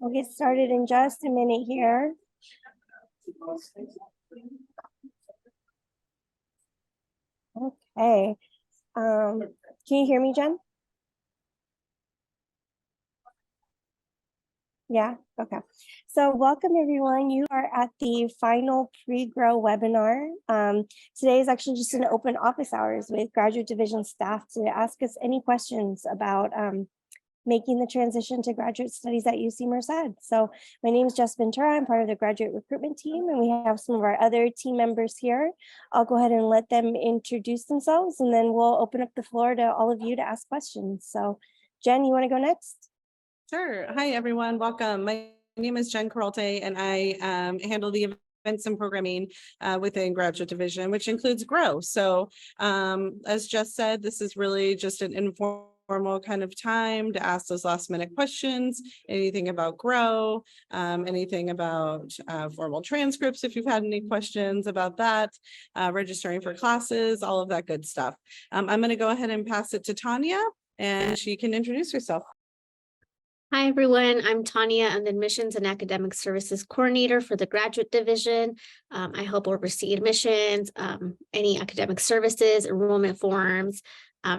We'll get started in just a minute here. Okay. Can you hear me, Jen? Yeah, okay. So welcome everyone. You are at the final PreGROW webinar. Today is actually just an open office hours with graduate division staff to ask us any questions about making the transition to graduate studies at UC Merced. So my name is Jess Ventura. I'm part of the graduate recruitment team, and we have some of our other team members here. I'll go ahead and let them introduce themselves, and then we'll open up the floor to all of you to ask questions. So Jen, you want to go next? Sure. Hi, everyone. Welcome. My name is Jen Caralte, and I handle the events and programming within graduate division, which includes GROW. So as Jess said, this is really just an informal kind of time to ask those last minute questions, anything about GROW, anything about formal transcripts, if you've had any questions about that, registering for classes, all of that good stuff. I'm going to go ahead and pass it to Tanya, and she can introduce herself. Hi, everyone. I'm Tanya. I'm the Admissions and Academic Services Coordinator for the Graduate Division. I help oversee admissions, any academic services, enrollment forms,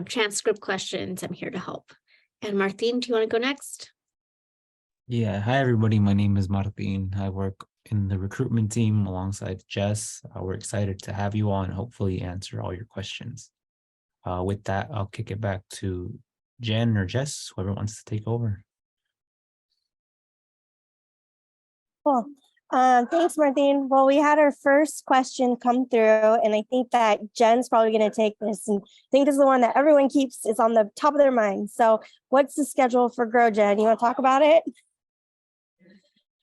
transcript questions. I'm here to help. And Martin, do you want to go next? Yeah. Hi, everybody. My name is Martin. I work in the recruitment team alongside Jess. We're excited to have you on, hopefully answer all your questions. With that, I'll kick it back to Jen or Jess, whoever wants to take over. Cool. Thanks, Martin. Well, we had our first question come through, and I think that Jen's probably going to take this, and I think this is the one that everyone keeps is on the top of their mind. So what's the schedule for GROW, Jen? You want to talk about it?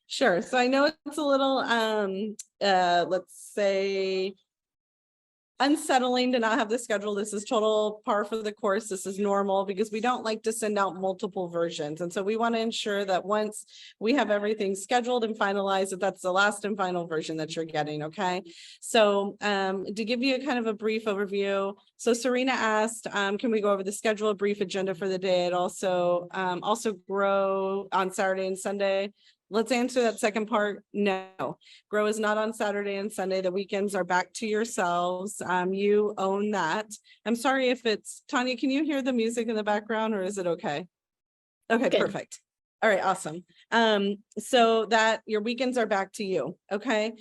Sure. So I know it's a little, let's say, unsettling to not have the schedule. This is total par for the course. This is normal because we don't like to send out multiple versions. And so we want to ensure that once we have everything scheduled and finalized, that's the last and final version that you're getting. Okay. So to give you a kind of a brief overview. So Serena asked, can we go over the schedule, a brief agenda for the day? And also GROW on Saturday and Sunday. Let's answer that second part. No, GROW is not on Saturday and Sunday. The weekends are back to yourselves. You own that. I'm sorry if it's Tanya, can you hear the music in the background, or is it okay? Okay, good. Perfect. All right, awesome. So that your weekends are back to you. Okay.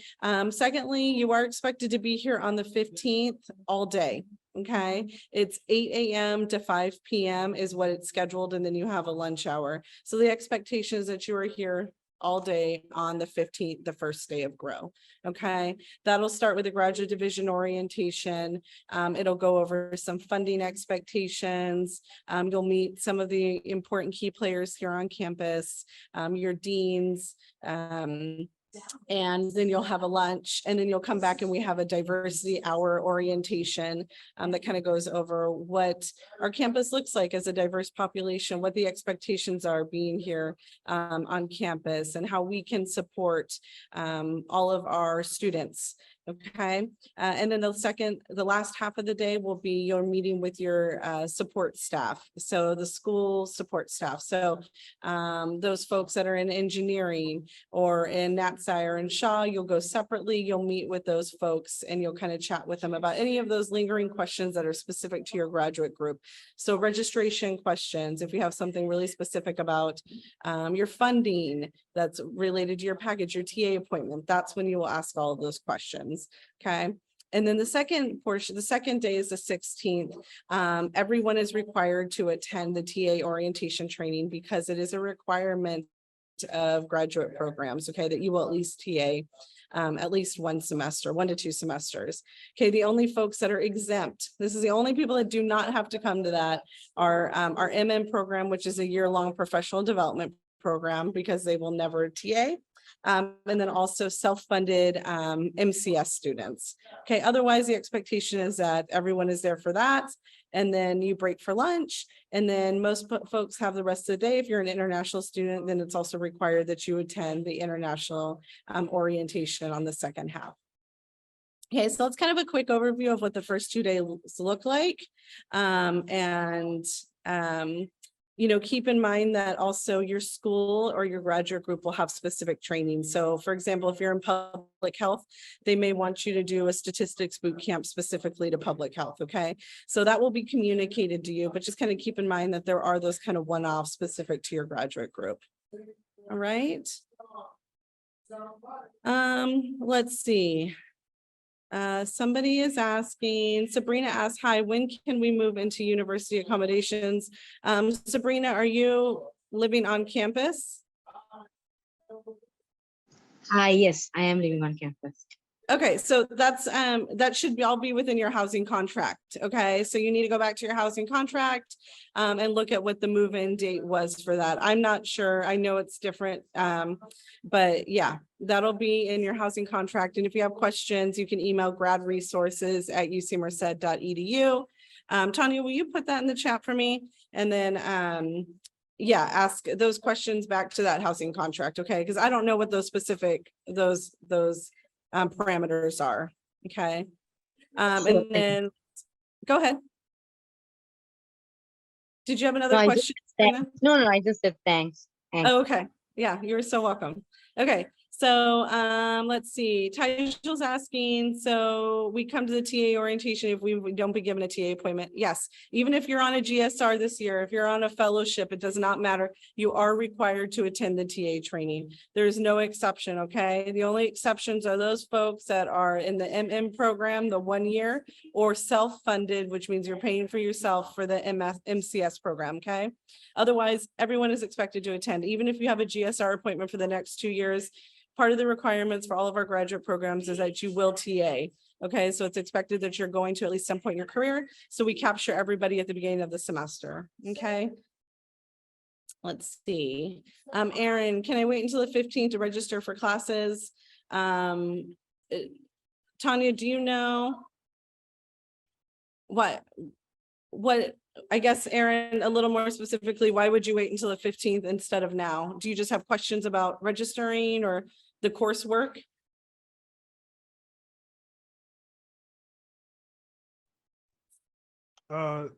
Secondly, you are expected to be here on the 15th all day. Okay, it's 8 a.m. to 5 p.m. is what it's scheduled, and then you have a lunch hour. So the expectation is that you are here all day on the 15th, the first day of GROW. Okay, that'll start with a graduate division orientation. It'll go over some funding expectations. You'll meet some of the important key players here on campus, your deans, and then you'll have a lunch, and then you'll come back and we have a diversity hour orientation that kind of goes over what our campus looks like as a diverse population, what the expectations are being here on campus, and how we can support all of our students. Okay, and then the last half of the day will be your meeting with your support staff. So the school support staff. So those folks that are in engineering or in NatSci or in Shaw, you'll go separately. You'll meet with those folks and you'll kind of chat with them about any of those lingering questions that are specific to your graduate group. So registration questions, if you have something really specific about your funding that's related to your package, your TA appointment, that's when you will ask all of those questions. Okay. And then the second portion, the second day is the 16th. Everyone is required to attend the TA orientation training because it is a requirement of graduate programs. Okay. That you will at least TA at least 1 semester, 1 to 2 semesters. Okay. The only folks that are exempt, this is the only people that do not have to come to that, are our MM program, which is a year-long professional development program, because they will never TA. And then also self-funded MCS students. Okay, otherwise the expectation is that everyone is there for that, and then you break for lunch, and then most folks have the rest of the day. If you're an international student, then it's also required that you attend the international orientation on the second half. Okay, so it's kind of a quick overview of what the first 2 days look like. keep in mind that also your school or your graduate group will have specific training. So for example, if you're in public health, they may want you to do a statistics boot camp specifically to public health. Okay. So that will be communicated to you, but just kind of keep in mind that there are those kind of one-off specific to your graduate group. All right. Let's see. Somebody is asking, Sabrina asked, hi, when can we move into university accommodations? Sabrina, are you living on campus? Yes, I am living on campus. Okay, so that's that should all be within your housing contract. Okay, so you need to go back to your housing contract and look at what the move-in date was for that. I'm not sure. I know it's different, but yeah, that'll be in your housing contract. And if you have questions, you can email gradresources@ucmerced.edu. Tanya, will you put that in the chat for me? And then yeah, ask those questions back to that housing contract. Okay, because I don't know what those specific those parameters are. Okay. And then go ahead. Did you have another question? No, I just said thanks. Oh, okay. Yeah, you're so welcome. Okay. So let's see. Tyjal's asking, so we come to the TA orientation if we don't be given a TA appointment. Yes, even if you're on a GSR this year, if you're on a fellowship, it does not matter. You are required to attend the TA training. There's no exception, okay? The only exceptions are those folks that are in the MM program, the 1 year, or self-funded, which means you're paying for yourself for the MCS program, okay? Otherwise, everyone is expected to attend. Even if you have a GSR appointment for the next 2 years, part of the requirements for all of our graduate programs is that you will TA. Okay, so it's expected that you're going to at least some point in your career. So we capture everybody at the beginning of the semester. Okay. Let's see. Aaron, can I wait until the 15th to register for classes? Tanya, do you know what, I guess, Aaron, a little more specifically, why would you wait until the 15th instead of now? Do you just have questions about registering or the coursework? No,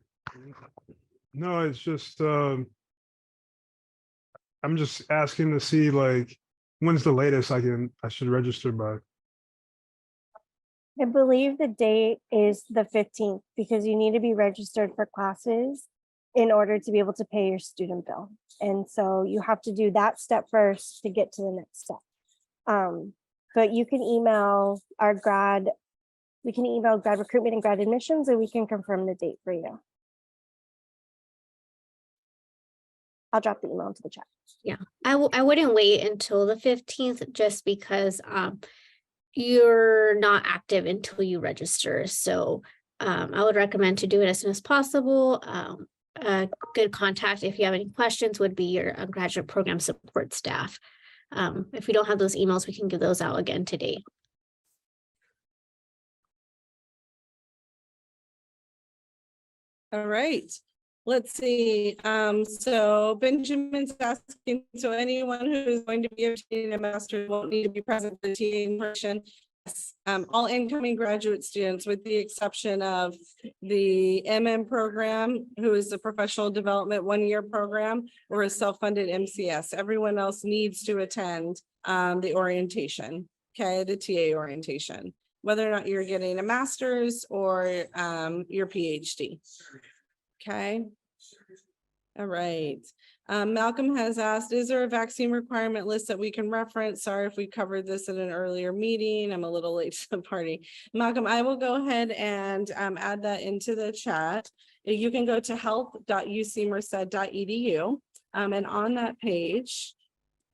it's just I'm just asking to see like when's the latest I should register by. I believe the date is the 15th because you need to be registered for classes in order to be able to pay your student bill. And so you have to do that step first to get to the next step. But you can email our grad, we can email grad recruitment and grad admissions, and we can confirm the date for you. I'll drop the email into the chat. Yeah, I wouldn't wait until the 15th just because you're not active until you register. So I would recommend to do it as soon as possible. A good contact if you have any questions would be your graduate program support staff. If we don't have those emails, we can give those out again today. All right. Let's see. So Benjamin's asking, so anyone who is going to be obtaining a master's won't need to be present for the TA in person. Yes. All incoming graduate students, with the exception of the MM program, who is the professional development 1-year program, or a self-funded MCS. Everyone else needs to attend the orientation, okay, the TA orientation, whether or not you're getting a master's or your PhD. Okay. All right. Malcolm has asked, is there a vaccine requirement list that we can reference? Sorry if we covered this in an earlier meeting. I'm a little late to the party. Malcolm, I will go ahead and add that into the chat. You can go to health.ucmerced.edu. And on that page,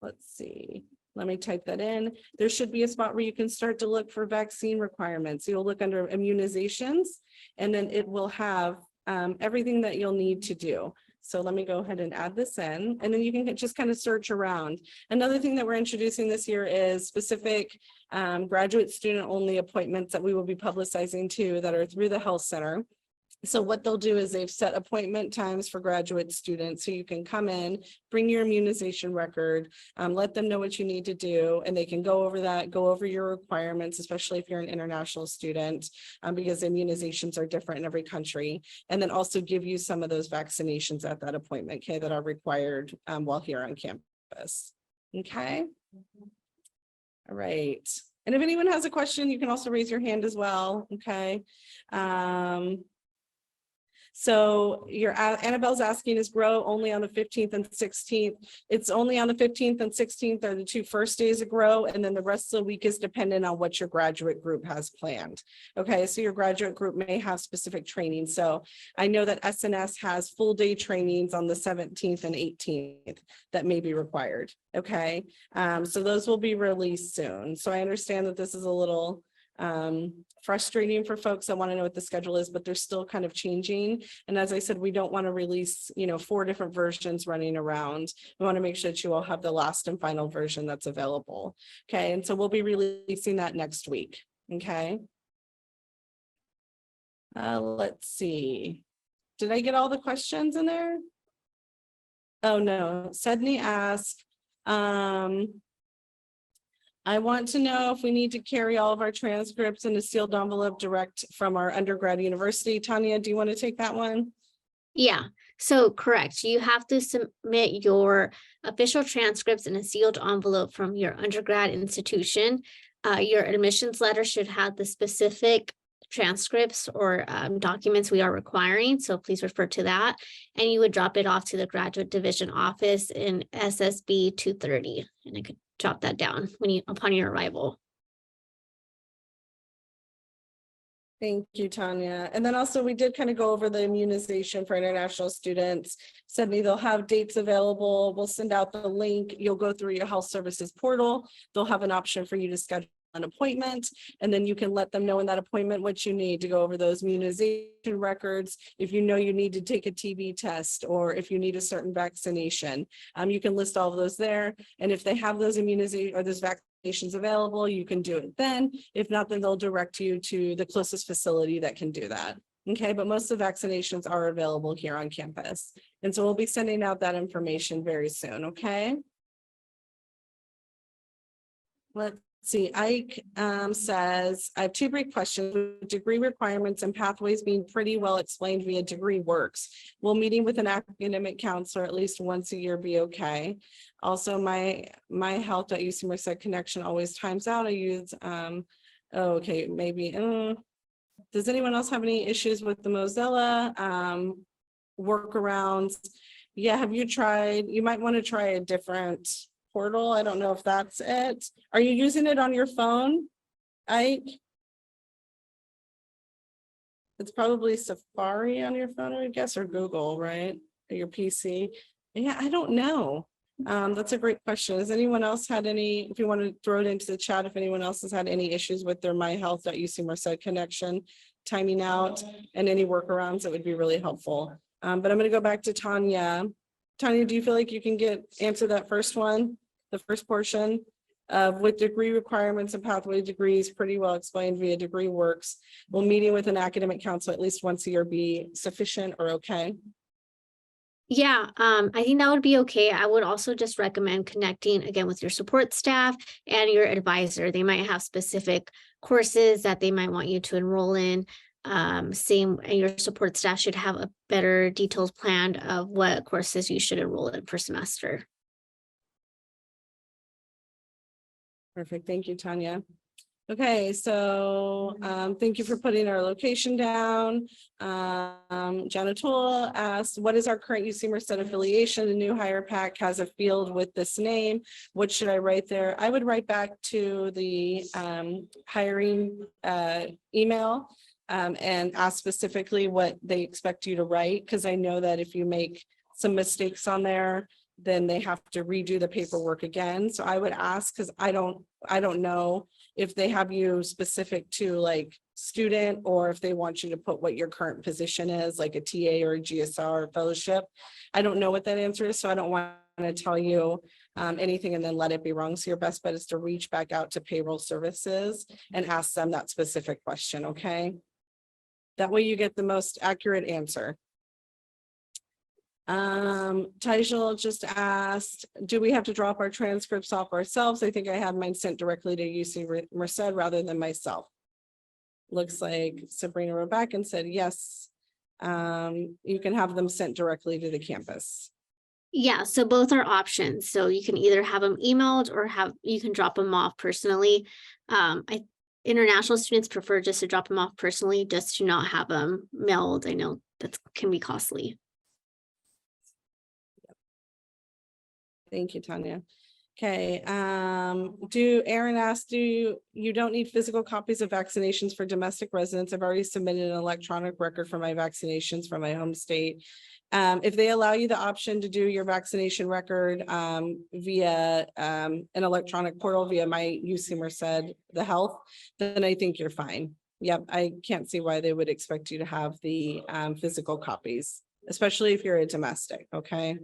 let's see, let me type that in. There should be a spot where you can start to look for vaccine requirements. You'll look under immunizations, and then it will have everything that you'll need to do. So let me go ahead and add this in, and then you can just kind of search around. Another thing that we're introducing this year is specific graduate student only appointments that we will be publicizing too, that are through the health center. So what they'll do is they've set appointment times for graduate students, so you can come in, bring your immunization record, let them know what you need to do, and they can go over that, go over your requirements, especially if you're an international student, because immunizations are different in every country, and then also give you some of those vaccinations at that appointment, okay, that are required while here on campus. Okay. All right. And if anyone has a question, you can also raise your hand as well. Okay. So your Annabelle's asking, is GROW only on the 15th and 16th? It's only on the 15th and 16th are the 2 first days of GROW, and then the rest of the week is dependent on what your graduate group has planned. Okay, so your graduate group may have specific training. So I know that SNS has full day trainings on the 17th and 18th that may be required. Okay, so those will be released soon. So I understand that this is a little frustrating for folks that want to know what the schedule is, but they're still kind of changing. And as I said, we don't want to release, 4 different versions running around. We want to make sure that you all have the last and final version that's available. Okay, and so we'll be releasing that next week. Okay. Let's see. Did I get all the questions in there? Oh no, Sydney asked, I want to know if we need to carry all of our transcripts in a sealed envelope direct from our undergrad university. Tanya, do you want to take that one? Yeah, so correct. You have to submit your official transcripts in a sealed envelope from your undergrad institution. Your admissions letter should have the specific transcripts or documents we are requiring. So please refer to that. And you would drop it off to the graduate division office in SSB 230. And I could jot that down upon your arrival. Thank you, Tanya. And then also we did kind of go over the immunization for international students. Sydney, they'll have dates available. We'll send out the link. You'll go through your health services portal. They'll have an option for you to schedule an appointment, and then you can let them know in that appointment what you need to go over those immunization records. If you know you need to take a TB test, or if you need a certain vaccination, you can list all of those there. And if they have those immunization or those vaccinations available, you can do it then. If not, then they'll direct you to the closest facility that can do that. Okay, but most of the vaccinations are available here on campus. And so we'll be sending out that information very soon, okay? Let's see, Ike says, I have 2 brief questions. With degree requirements and pathways being pretty well explained via degree works, will meeting with an academic counselor at least once a year be okay? Also, my health at UC Merced connection always times out. I use, okay, maybe, does anyone else have any issues with the Mozilla workarounds? Yeah, have you tried, you might want to try a different portal. I don't know if that's it. Are you using it on your phone, Ike? It's probably Safari on your phone, I would guess, or Google, right? Or your PC. Yeah, I don't know. That's a great question. Has anyone else had any, if you want to throw it into the chat, if anyone else has had any issues with their myhealth.uc Merced connection, timing out, and any workarounds, that would be really helpful. But I'm going to go back to Tanya. Tanya, do you feel like you can answer that first one, the first portion of with degree requirements and pathway degrees pretty well explained via degree works? Will meeting with an academic counselor at least once a year be sufficient or okay? Yeah, I think that would be okay. I would also just recommend connecting again with your support staff and your advisor. They might have specific courses that they might want you to enroll in. And your support staff should have a better detailed plan of what courses you should enroll in per semester. Perfect. Thank you, Tanya. Okay, so thank you for putting our location down. Janatola asked, what is our current UC Merced affiliation? The new hire pack has a field with this name. What should I write there? I would write back to the hiring email and ask specifically what they expect you to write, because I know that if you make some mistakes on there, then they have to redo the paperwork again. So I would ask, because I don't know if they have you specific to like student, or if they want you to put what your current position is, like a TA or a GSR or fellowship. I don't know what that answer is, so I don't want to tell you anything and then let it be wrong. So your best bet is to reach back out to payroll services and ask them that specific question, okay? That way you get the most accurate answer. Tijal just asked, do we have to drop our transcripts off ourselves? I think I had mine sent directly to UC Merced rather than myself. Looks like Sabrina wrote back and said, yes, you can have them sent directly to the campus. Yeah, so both are options. So you can either have them emailed or you can drop them off personally. International students prefer just to drop them off personally, just to not have them mailed. I know that can be costly. Thank you, Tanya. Okay, Aaron asked, you don't need physical copies of vaccinations for domestic residents. I've already submitted an electronic record for my vaccinations from my home state. If they allow you the option to do your vaccination record via an electronic portal via my UC Merced, the health, then I think you're fine. Yep, I can't see why they would expect you to have the physical copies, especially if you're a domestic, okay?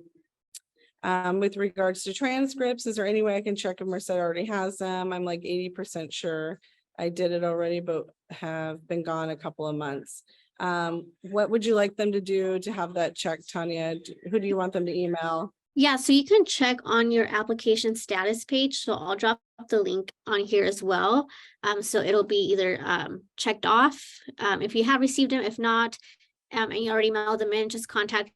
With regards to transcripts, is there any way I can check if Merced already has them? I'm like 80% sure I did it already, but have been gone a couple of months. What would you like them to do to have that checked, Tanya? Who do you want them to email? Yeah, so you can check on your application status page. So I'll drop the link on here as well. So it'll be either checked off if you have received them. If not, and you already mailed them in, just contact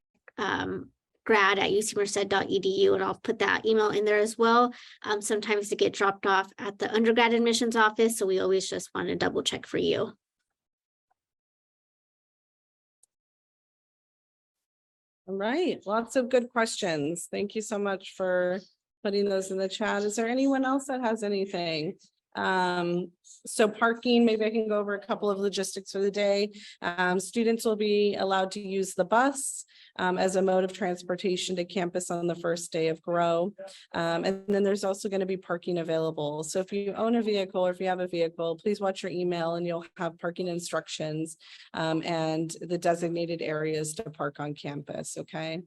grad@ucmerced.edu, and I'll put that email in there as well. Sometimes they get dropped off at the undergrad admissions office, so we always just want to double check for you. All right, lots of good questions. Thank you so much for putting those in the chat. Is there anyone else that has anything? So parking, maybe I can go over a couple of logistics for the day. Students will be allowed to use the bus as a mode of transportation to campus on the first day of GROW. And then there's also going to be parking available. So if you own a vehicle or if you have a vehicle, please watch your email and you'll have parking instructions and the designated areas to park on campus, okay?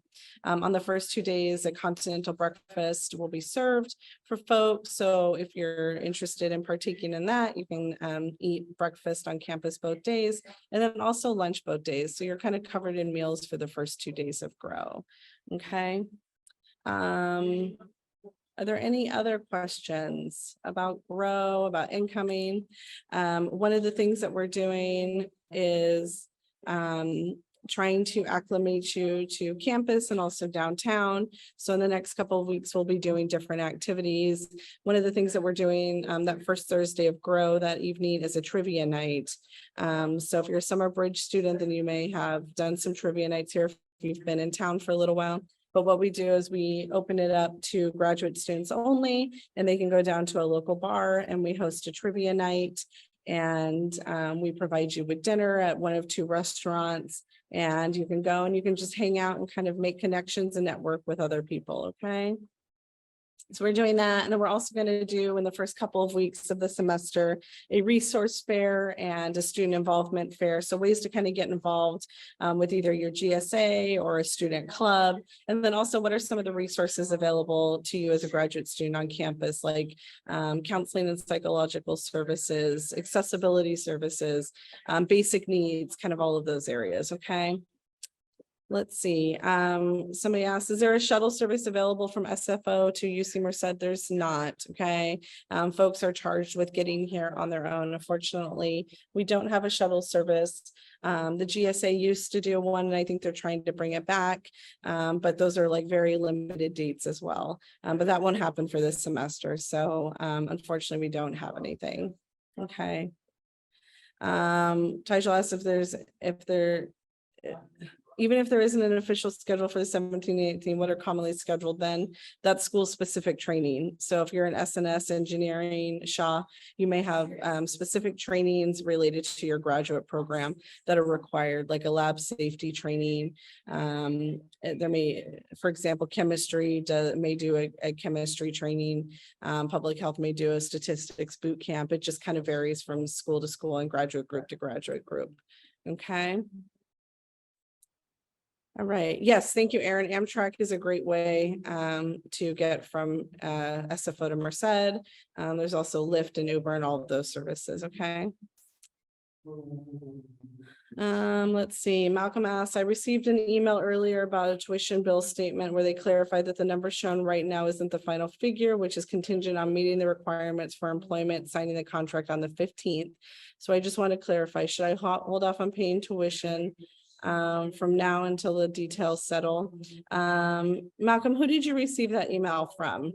On the first 2 days, a continental breakfast will be served for folks. So if you're interested in partaking in that, you can eat breakfast on campus both days, and then also lunch both days. So you're kind of covered in meals for the first 2 days of GROW. Okay. Are there any other questions about GROW, about incoming? One of the things that we're doing is trying to acclimate you to campus and also downtown. So in the next couple of weeks, we'll be doing different activities. One of the things that we're doing that first Thursday of GROW that evening is a trivia night. So if you're a summer bridge student, then you may have done some trivia nights here if you've been in town for a little while. But what we do is we open it up to graduate students only, and they can go down to a local bar and we host a trivia night. And we provide you with dinner at one of 2 restaurants, and you can go and you can just hang out and kind of make connections and network with other people. Okay. So we're doing that. And then we're also going to do in the first couple of weeks of the semester, a resource fair and a student involvement fair. So ways to kind of get involved with either your GSA or a student club. And then also what are some of the resources available to you as a graduate student on campus, like counseling and psychological services, accessibility services, basic needs, kind of all of those areas. Okay. Let's see. Somebody asked, is there a shuttle service available from SFO to UC Merced? There's not. Okay. Folks are charged with getting here on their own. Unfortunately, we don't have a shuttle service. The GSA used to do one, and I think they're trying to bring it back. But those are like very limited dates as well. But that won't happen for this semester. So unfortunately, we don't have anything. Okay. Tijal asked even if there isn't an official schedule for the 17 and 18, what are commonly scheduled then? That's school specific training. So if you're in SNS engineering, Shaw, you may have specific trainings related to your graduate program that are required, like a lab safety training. There may, for example, chemistry may do a chemistry training. Public health may do a statistics boot camp. It just kind of varies from school to school and graduate group to graduate group. Okay. All right. Yes. Thank you, Aaron. Amtrak is a great way to get from SFO to Merced. There's also Lyft and Uber and all of those services. Okay. Let's see, Malcolm asked, I received an email earlier about a tuition bill statement where they clarified that the number shown right now isn't the final figure, which is contingent on meeting the requirements for employment, signing the contract on the 15th. So I just want to clarify, should I hold off on paying tuition from now until the details settle? Malcolm, who did you receive that email from?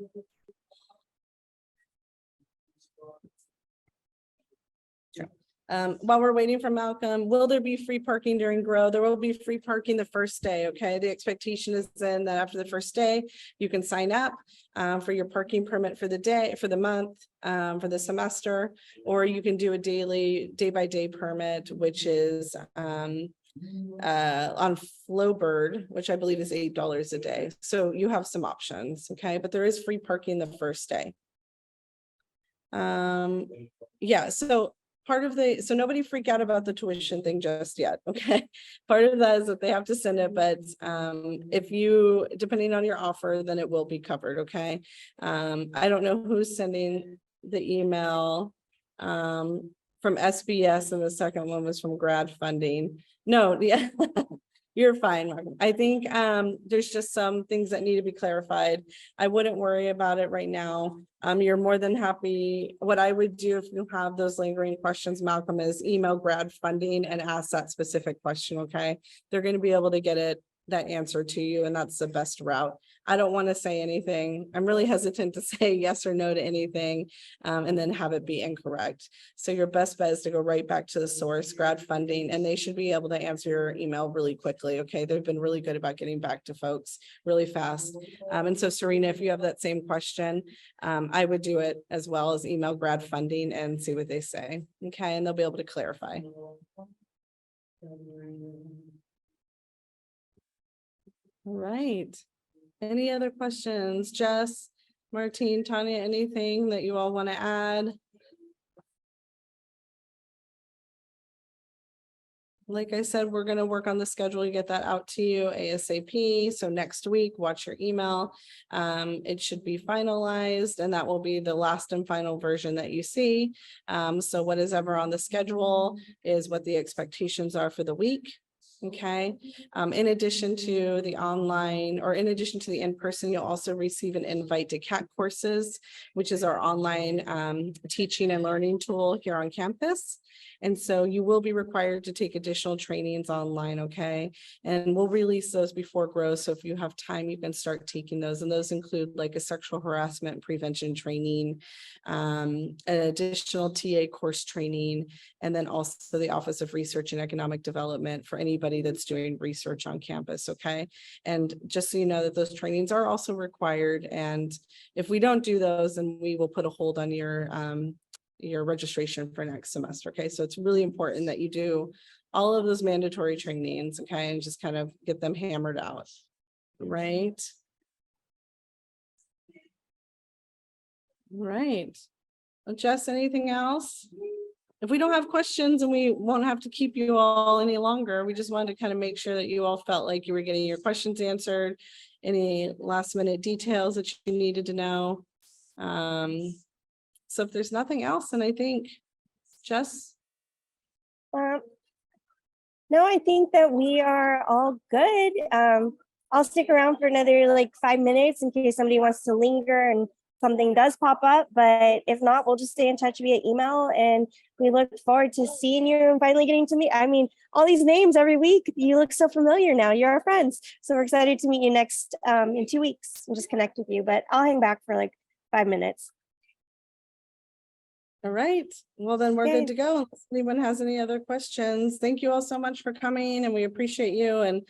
While we're waiting for Malcolm, will there be free parking during GROW? There will be free parking the first day, okay? The expectation is then that after the first day, you can sign up for your parking permit for the day, for the month, for the semester, or you can do a day-by-day permit, which is on Flowbird, which I believe is $8 a day. So you have some options, okay? But there is free parking the first day. Yeah, so so nobody freak out about the tuition thing just yet, okay? Part of that is that they have to send it, but if you, depending on your offer, then it will be covered, okay? I don't know who's sending the email from SBS, and the second one was from grad funding. No, yeah. You're fine, Mark. I think there's just some things that need to be clarified. I wouldn't worry about it right now. You're more than happy. What I would do if you have those lingering questions, Malcolm, is email grad funding and ask that specific question, okay? They're going to be able to get that answer to you, and that's the best route. I don't want to say anything. I'm really hesitant to say yes or no to anything and then have it be incorrect. So your best bet is to go right back to the source, grad funding, and they should be able to answer your email really quickly. Okay, they've been really good about getting back to folks really fast. And so Serena, if you have that same question, I would do it as well as email grad funding and see what they say. Okay, and they'll be able to clarify. All right. Any other questions? Jess, Martine, Tanya, anything that you all want to add? Like I said, we're going to work on the schedule to get that out to you ASAP. So next week, watch your email. It should be finalized, and that will be the last and final version that you see. So what is ever on the schedule is what the expectations are for the week. Okay. In addition to the online, or in addition to the in-person, you'll also receive an invite to CAT courses, which is our online teaching and learning tool here on campus. And so you will be required to take additional trainings online, okay? And we'll release those before GROW. So if you have time, you can start taking those. And those include like a sexual harassment prevention training, an additional TA course training, and then also the Office of Research and Economic Development for anybody that's doing research on campus, okay? And just so you know that those trainings are also required. And if we don't do those, then we will put a hold on your registration for next semester, okay? So it's really important that you do all of those mandatory trainings, okay? And just kind of get them hammered out, right? Right. Well, Jess, anything else? If we don't have questions, and we won't have to keep you all any longer, we just wanted to kind of make sure that you all felt like you were getting your questions answered, any last minute details that you needed to know. So if there's nothing else, then I think, Jess? No, I think that we are all good. I'll stick around for another like 5 minutes in case somebody wants to linger and something does pop up. But if not, we'll just stay in touch via email. And we look forward to seeing you and finally getting to meet. I mean, all these names every week. You look so familiar now. You're our friends. So we're excited to meet you next in 2 weeks and just connect with you. But I'll hang back for like 5 minutes. All right, well then we're Okay. good to go. Unless anyone has any other questions. Thank you all so much for coming, and we appreciate you. And